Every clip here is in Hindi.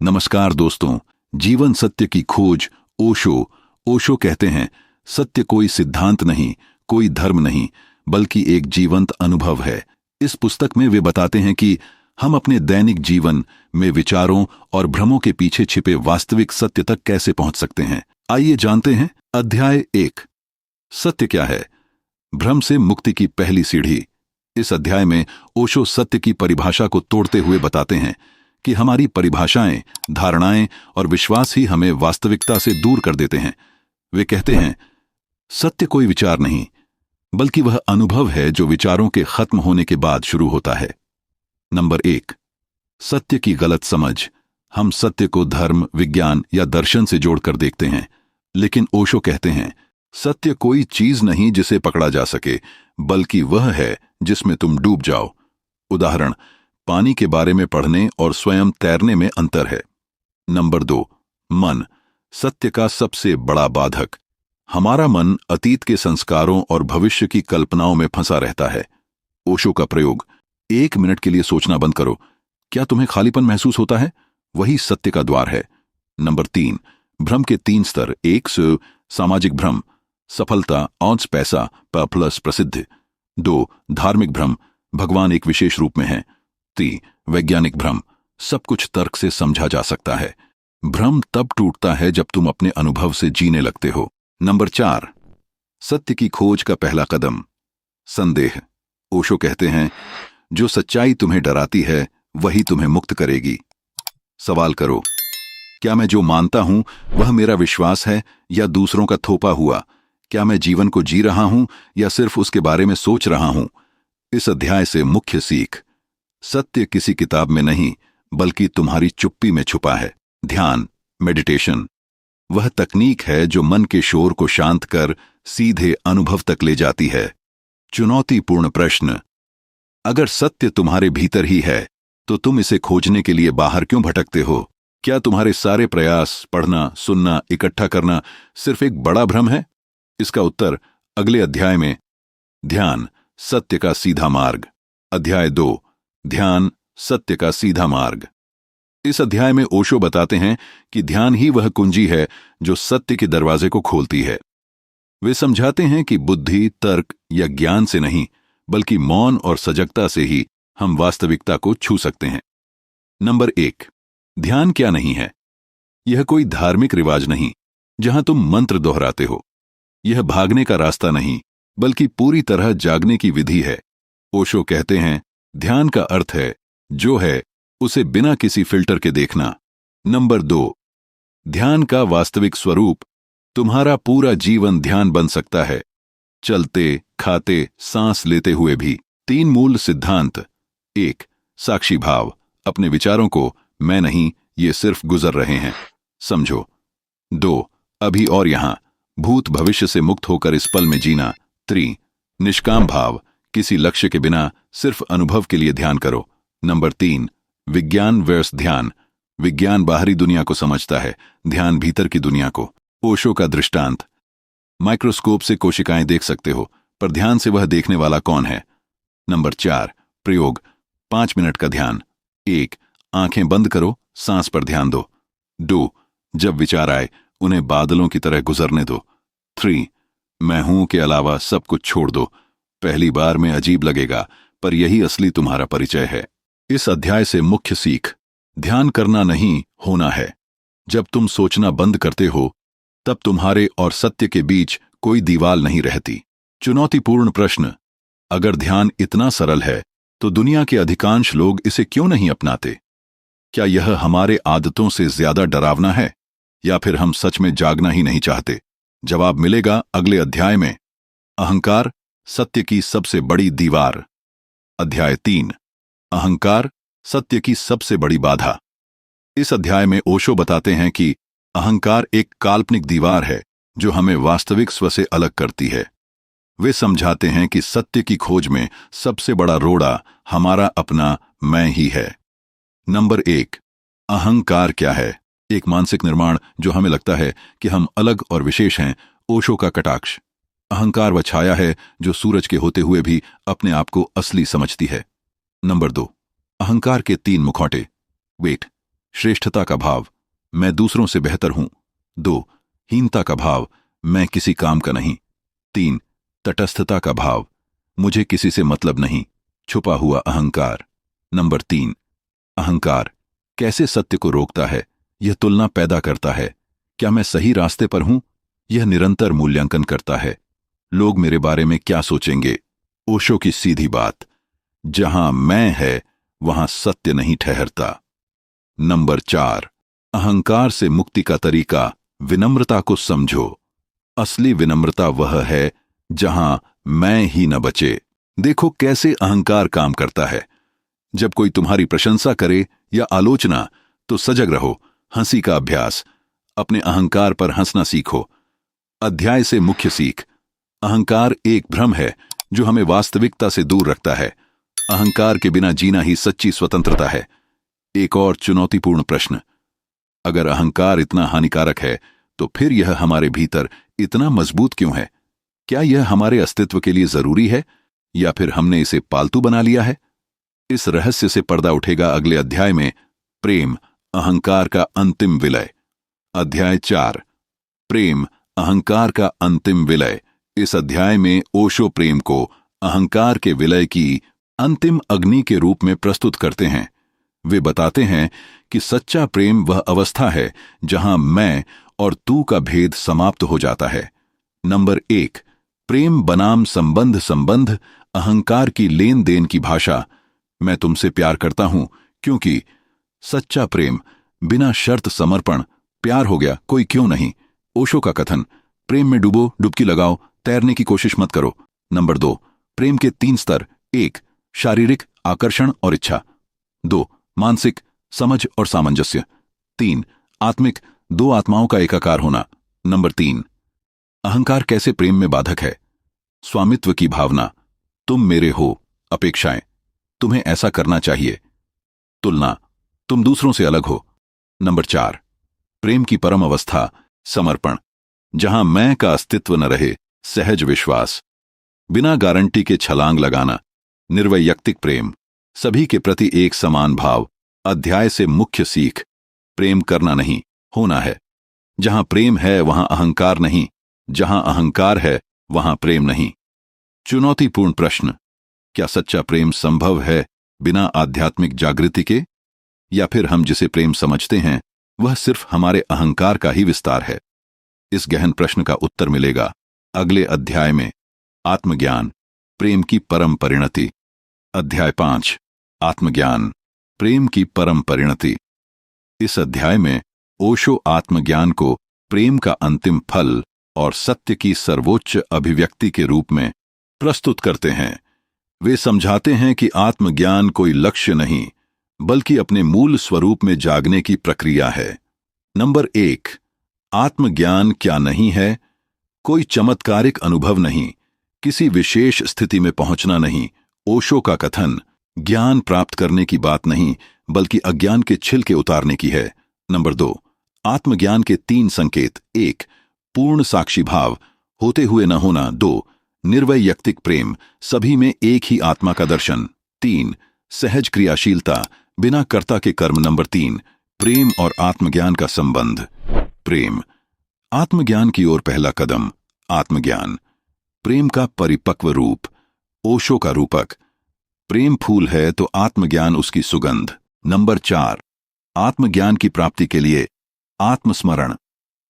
नमस्कार दोस्तों। जीवन सत्य की खोज। ओशो कहते हैं, सत्य कोई सिद्धांत नहीं, कोई धर्म नहीं, बल्कि एक जीवंत अनुभव है। इस पुस्तक में वे बताते हैं कि हम अपने दैनिक जीवन में विचारों और भ्रमों के पीछे छिपे वास्तविक सत्य तक कैसे पहुंच सकते हैं। आइए जानते हैं। अध्याय 1, सत्य क्या है? भ्रम से मुक्ति की पहली सीढ़ी। इस अध्याय में ओशो सत्य की परिभाषा को तोड़ते हुए बताते हैं कि हमारी परिभाषाएं, धारणाएं और विश्वास ही हमें वास्तविकता से दूर कर देते हैं। वे कहते हैं, सत्य कोई विचार नहीं, बल्कि वह अनुभव है जो विचारों के खत्म होने के बाद शुरू होता है। नंबर 1, सत्य की गलत समझ। हम सत्य को धर्म, विज्ञान या दर्शन से जोड़कर देखते हैं, लेकिन ओशो कहते हैं, सत्य कोई चीज नहीं जिसे पकड़ा जा सके, बल्कि वह है जिसमें तुम डूब जाओ। उदाहरण, पानी के बारे में पढ़ने और स्वयं तैरने में अंतर है। नंबर 2, मन, सत्य का सबसे बड़ा बाधक। हमारा मन अतीत के संस्कारों और भविष्य की कल्पनाओं में फंसा रहता है। ओशो का प्रयोग, 1 मिनट के लिए सोचना बंद करो, क्या तुम्हें खालीपन महसूस होता है? वही सत्य का द्वार है। नंबर 3, भ्रम के 3 स्तर। 1, सामाजिक भ्रम, सफलता, ऑड्स, पैसा, प्लस प्रसिद्ध। 2, धार्मिक भ्रम, भगवान एक विशेष रूप में है। 3, वैज्ञानिक भ्रम, सब कुछ तर्क से समझा जा सकता है। भ्रम तब टूटता है जब तुम अपने अनुभव से जीने लगते हो। नंबर 4, सत्य की खोज का पहला कदम, संदेह। ओशो कहते हैं, जो सच्चाई तुम्हें डराती है वही तुम्हें मुक्त करेगी। सवाल करो, क्या मैं जो मानता हूं वह मेरा विश्वास है या दूसरों का थोपा हुआ? क्या मैं जीवन को जी रहा हूं या सिर्फ उसके बारे में सोच रहा हूं? इस अध्याय से मुख्य सीख, सत्य किसी किताब में नहीं, बल्कि तुम्हारी चुप्पी में छुपा है। ध्यान, मेडिटेशन, वह तकनीक है जो मन के शोर को शांत कर सीधे अनुभव तक ले जाती है। चुनौतीपूर्ण प्रश्न, अगर सत्य तुम्हारे भीतर ही है तो तुम इसे खोजने के लिए बाहर क्यों भटकते हो? क्या तुम्हारे सारे प्रयास, पढ़ना, सुनना, इकट्ठा करना सिर्फ एक बड़ा भ्रम है? इसका उत्तर अगले अध्याय में। ध्यान, सत्य का सीधा मार्ग। अध्याय 2, ध्यान, सत्य का सीधा मार्ग। इस अध्याय में ओशो बताते हैं कि ध्यान ही वह कुंजी है जो सत्य के दरवाजे को खोलती है। वे समझाते हैं कि बुद्धि, तर्क या ज्ञान से नहीं, बल्कि मौन और सजगता से ही हम वास्तविकता को छू सकते हैं। नंबर 1, ध्यान क्या नहीं है? यह कोई धार्मिक रिवाज नहीं जहां तुम मंत्र दोहराते हो। यह भागने का रास्ता नहीं, बल्कि पूरी तरह जागने की विधि है। ओशो कहते हैं, ध्यान का अर्थ है जो है उसे बिना किसी फिल्टर के देखना। नंबर 2, ध्यान का वास्तविक स्वरूप, तुम्हारा पूरा जीवन ध्यान बन सकता है, चलते, खाते, सांस लेते हुए भी। 3 मूल सिद्धांत। 1, साक्षी भाव, अपने विचारों को मैं नहीं, ये सिर्फ गुजर रहे हैं समझो। 2, अभी और यहां, भूत भविष्य से मुक्त होकर इस पल में जीना। 3, निष्काम भाव, किसी लक्ष्य के बिना सिर्फ अनुभव के लिए ध्यान करो। नंबर 3, विज्ञान वर्स ध्यान, विज्ञान बाहरी दुनिया को समझता है, ध्यान भीतर की दुनिया को। ओशो का दृष्टांत, माइक्रोस्कोप से कोशिकाएं देख सकते हो, पर ध्यान से वह देखने वाला कौन है? नंबर 4, प्रयोग, 5 मिनट का ध्यान। 1, आंखें बंद करो, सांस पर ध्यान दो। 2, जब विचार आए उन्हें बादलों की तरह गुजरने दो। 3, मैं हूं के अलावा सब कुछ छोड़ दो। पहली बार में अजीब लगेगा, पर यही असली तुम्हारा परिचय है। इस अध्याय से मुख्य सीख, ध्यान करना नहीं, होना है। जब तुम सोचना बंद करते हो तब तुम्हारे और सत्य के बीच कोई दीवार नहीं रहती। चुनौतीपूर्ण प्रश्न, अगर ध्यान इतना सरल है तो दुनिया के अधिकांश लोग इसे क्यों नहीं अपनाते? क्या यह हमारे आदतों से ज्यादा डरावना है, या फिर हम सच में जागना ही नहीं चाहते? जवाब मिलेगा अगले अध्याय में। अहंकार, सत्य की सबसे बड़ी दीवार। अध्याय 3, अहंकार, सत्य की सबसे बड़ी बाधा। इस अध्याय में ओशो बताते हैं कि अहंकार एक काल्पनिक दीवार है जो हमें वास्तविक स्व से अलग करती है। वे समझाते हैं कि सत्य की खोज में सबसे बड़ा रोड़ा हमारा अपना मैं ही है। नंबर 1, अहंकार क्या है? एक मानसिक निर्माण जो हमें लगता है कि हम अलग और विशेष हैं। ओशो का कटाक्ष, अहंकार वह छाया है जो सूरज के होते हुए भी अपने आप को असली समझती है। नंबर 2, अहंकार के 3 मुखौटे, वेट, श्रेष्ठता का भाव, मैं दूसरों से बेहतर हूं। 2 हीनता का भाव, मैं किसी काम का नहीं। 3 तटस्थता का भाव, मुझे किसी से मतलब नहीं, छुपा हुआ अहंकार। नंबर 3 अहंकार कैसे सत्य को रोकता है? यह तुलना पैदा करता है, क्या मैं सही रास्ते पर हूं? यह निरंतर मूल्यांकन करता है, लोग मेरे बारे में क्या सोचेंगे? ओशो की सीधी बात, जहां मैं है वहां सत्य नहीं ठहरता। नंबर 4 अहंकार से मुक्ति का तरीका, विनम्रता को समझो। असली विनम्रता वह है जहां मैं ही न बचे। देखो कैसे अहंकार काम करता है। जब कोई तुम्हारी प्रशंसा करे या आलोचना तो सजग रहो। हंसी का अभ्यास, अपने अहंकार पर हंसना सीखो। अध्याय से मुख्य सीख, अहंकार एक भ्रम है जो हमें वास्तविकता से दूर रखता है। अहंकार के बिना जीना ही सच्ची स्वतंत्रता है। एक और चुनौतीपूर्ण प्रश्न, अगर अहंकार इतना हानिकारक है तो फिर यह हमारे भीतर इतना मजबूत क्यों है? क्या यह हमारे अस्तित्व के लिए जरूरी है या फिर हमने इसे पालतू बना लिया है? इस रहस्य से पर्दा उठेगा अगले अध्याय में। प्रेम, अहंकार का अंतिम विलय। अध्याय 4 प्रेम, अहंकार का अंतिम विलय। इस अध्याय में ओशो प्रेम को अहंकार के विलय की अंतिम अग्नि के रूप में प्रस्तुत करते हैं। वे बताते हैं कि सच्चा प्रेम वह अवस्था है जहां मैं और तू का भेद समाप्त हो जाता है। नंबर 1 प्रेम बनाम संबंध, अहंकार की लेन देन की भाषा। मैं तुमसे प्यार करता हूं क्योंकि सच्चा प्रेम बिना शर्त समर्पण, प्यार हो गया कोई क्यों नहीं। ओशो का कथन, प्रेम में डूबो, डुबकी लगाओ, तैरने की कोशिश मत करो। नंबर 2 प्रेम के 3 स्तर। 1 शारीरिक, आकर्षण और इच्छा। 2 मानसिक, समझ और सामंजस्य। 3 आत्मिक, 2 आत्माओं का एकाकार होना। नंबर 3 अहंकार कैसे प्रेम में बाधक है? स्वामित्व की भावना, तुम मेरे हो। अपेक्षाएं, तुम्हें ऐसा करना चाहिए। तुलना, तुम दूसरों से अलग हो। नंबर 4 प्रेम की परम अवस्था, समर्पण, जहां मैं का अस्तित्व न रहे, सहज विश्वास, बिना गारंटी के छलांग लगाना। निर्वैयक्तिक प्रेम, सभी के प्रति एक समान भाव। अध्याय से मुख्य सीख, प्रेम करना नहीं, होना है। जहां प्रेम है वहां अहंकार नहीं, जहां अहंकार है वहां प्रेम नहीं। चुनौतीपूर्ण प्रश्न, क्या सच्चा प्रेम संभव है बिना आध्यात्मिक जागृति के? या फिर हम जिसे प्रेम समझते हैं वह सिर्फ हमारे अहंकार का ही विस्तार है? इस गहन प्रश्न का उत्तर मिलेगा अगले अध्याय में। आत्मज्ञान, प्रेम की परम परिणति। अध्याय 5 आत्मज्ञान, प्रेम की परम परिणति। इस अध्याय में ओशो आत्मज्ञान को प्रेम का अंतिम फल और सत्य की सर्वोच्च अभिव्यक्ति के रूप में प्रस्तुत करते हैं। वे समझाते हैं कि आत्मज्ञान कोई लक्ष्य नहीं बल्कि अपने मूल स्वरूप में जागने की प्रक्रिया है। नंबर 1 आत्मज्ञान क्या नहीं है? कोई चमत्कारिक अनुभव नहीं, किसी विशेष स्थिति में पहुंचना नहीं। ओशो का कथन, ज्ञान प्राप्त करने की बात नहीं बल्कि अज्ञान के छिलके उतारने की है। नंबर 2 आत्मज्ञान के 3 संकेत। 1 पूर्ण साक्षी भाव, होते हुए न होना। 2 निर्वैयक्तिक प्रेम, सभी में एक ही आत्मा का दर्शन। 3 सहज क्रियाशीलता, बिना कर्ता के कर्म। नंबर 3 प्रेम और आत्मज्ञान का संबंध। प्रेम, आत्मज्ञान की ओर पहला कदम। आत्मज्ञान, प्रेम का परिपक्व रूप। ओशो का रूपक, प्रेम फूल है तो आत्मज्ञान उसकी सुगंध। नंबर 4 आत्मज्ञान की प्राप्ति के लिए आत्मस्मरण,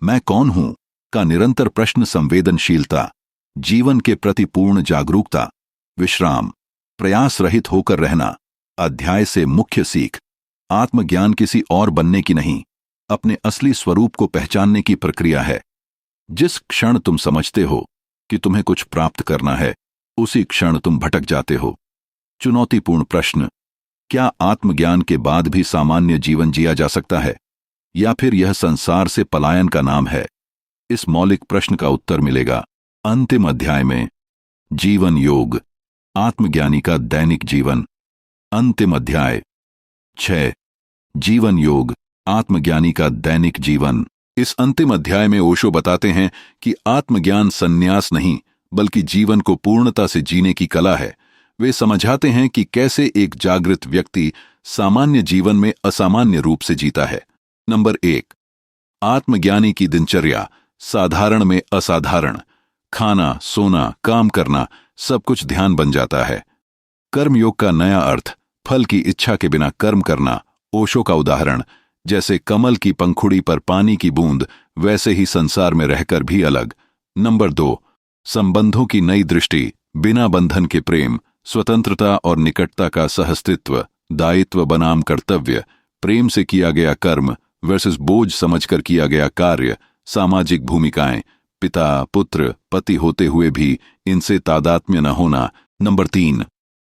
मैं कौन हूं का निरंतर प्रश्न। संवेदनशीलता, जीवन के प्रति पूर्ण जागरूकता। विश्राम, प्रयास रहित होकर रहना। अध्याय से मुख्य सीख, आत्मज्ञान किसी और बनने की नहीं, अपने असली स्वरूप को पहचानने की प्रक्रिया है। जिस क्षण तुम समझते हो कि तुम्हें कुछ प्राप्त करना है, उसी क्षण तुम भटक जाते हो। चुनौतीपूर्ण प्रश्न, क्या आत्मज्ञान के बाद भी सामान्य जीवन जिया जा सकता है या फिर यह संसार से पलायन का नाम है? इस मौलिक प्रश्न का उत्तर मिलेगा अंतिम अध्याय में। जीवन योग, आत्मज्ञानी का दैनिक जीवन। अंतिम अध्याय 6 जीवन योग, आत्मज्ञानी का दैनिक जीवन। इस अंतिम अध्याय में ओशो बताते हैं कि आत्मज्ञान संन्यास नहीं बल्कि जीवन को पूर्णता से जीने की कला है। वे समझाते हैं कि कैसे एक जागृत व्यक्ति सामान्य जीवन में असामान्य रूप से जीता है। नंबर 1, आत्मज्ञानी की दिनचर्या, साधारण में असाधारण। खाना, सोना, काम करना, सब कुछ ध्यान बन जाता है। कर्मयोग का नया अर्थ, फल की इच्छा के बिना कर्म करना। ओशो का उदाहरण, जैसे कमल की पंखुड़ी पर पानी की बूंद, वैसे ही संसार में रहकर भी अलग। नंबर 2, संबंधों की नई दृष्टि, बिना बंधन के प्रेम, स्वतंत्रता और निकटता का सहअस्तित्व। दायित्व बनाम कर्तव्य, प्रेम से किया गया कर्म वर्सेस बोझ समझकर किया गया कार्य। सामाजिक भूमिकाएं, पिता, पुत्र, पति होते हुए भी इनसे तादात्म्य न होना। नंबर 3,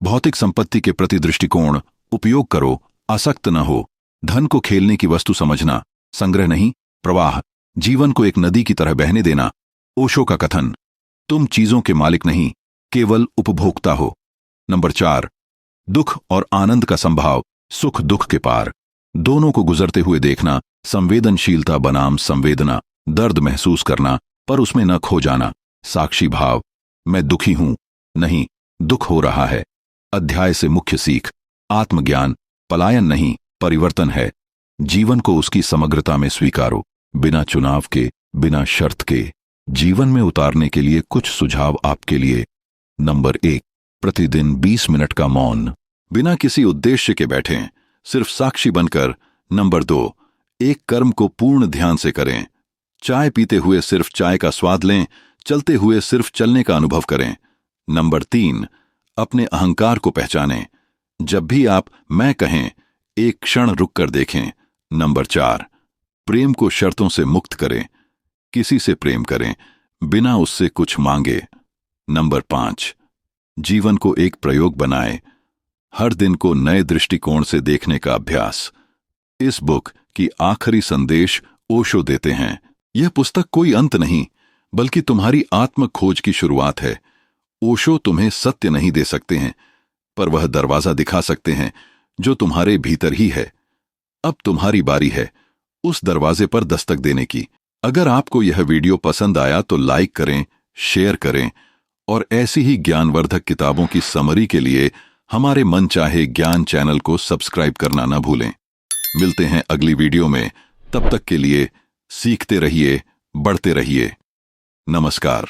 भौतिक संपत्ति के प्रति दृष्टिकोण, उपयोग करो, आसक्त न हो। धन को खेलने की वस्तु समझना, संग्रह नहीं प्रवाह। जीवन को एक नदी की तरह बहने देना। ओशो का कथन, तुम चीजों के मालिक नहीं, केवल उपभोक्ता हो। नंबर 4, दुख और आनंद का संभाव, सुख दुख के पार, दोनों को गुजरते हुए देखना। संवेदनशीलता बनाम संवेदना, दर्द महसूस करना पर उसमें न खो जाना। साक्षी भाव, मैं दुखी हूं, नहीं, दुख हो रहा है। अध्याय से मुख्य सीख, आत्मज्ञान पलायन नहीं, परिवर्तन है। जीवन को उसकी समग्रता में स्वीकारो, बिना चुनाव के, बिना शर्त के। जीवन में उतारने के लिए कुछ सुझाव आपके लिए। नंबर 1, प्रतिदिन 20 मिनट का मौन, बिना किसी उद्देश्य के बैठें, सिर्फ साक्षी बनकर। नंबर 2, एक कर्म को पूर्ण ध्यान से करें। चाय पीते हुए सिर्फ चाय का स्वाद लें, चलते हुए सिर्फ चलने का अनुभव करें। नंबर 3, अपने अहंकार को पहचानें। जब भी आप मैं कहें, एक क्षण रुक कर देखें। नंबर 4, प्रेम को शर्तों से मुक्त करें। किसी से प्रेम करें, बिना उससे कुछ मांगे। नंबर 5, जीवन को एक प्रयोग बनाएं। हर दिन को नए दृष्टिकोण से देखने का अभ्यास। इस बुक की आखिरी संदेश ओशो देते हैं, यह पुस्तक कोई अंत नहीं, बल्कि तुम्हारी आत्म खोज की शुरुआत है। ओशो तुम्हें सत्य नहीं दे सकते हैं, पर वह दरवाजा दिखा सकते हैं जो तुम्हारे भीतर ही है। अब तुम्हारी बारी है उस दरवाजे पर दस्तक देने की। अगर आपको यह वीडियो पसंद आया तो लाइक करें, शेयर करें और ऐसी ही ज्ञानवर्धक किताबों की समरी के लिए हमारे मनचाहे ज्ञान चैनल को सब्सक्राइब करना न भूलें। मिलते हैं अगली वीडियो में, तब तक के लिए सीखते रहिए, बढ़ते रहिए। नमस्कार।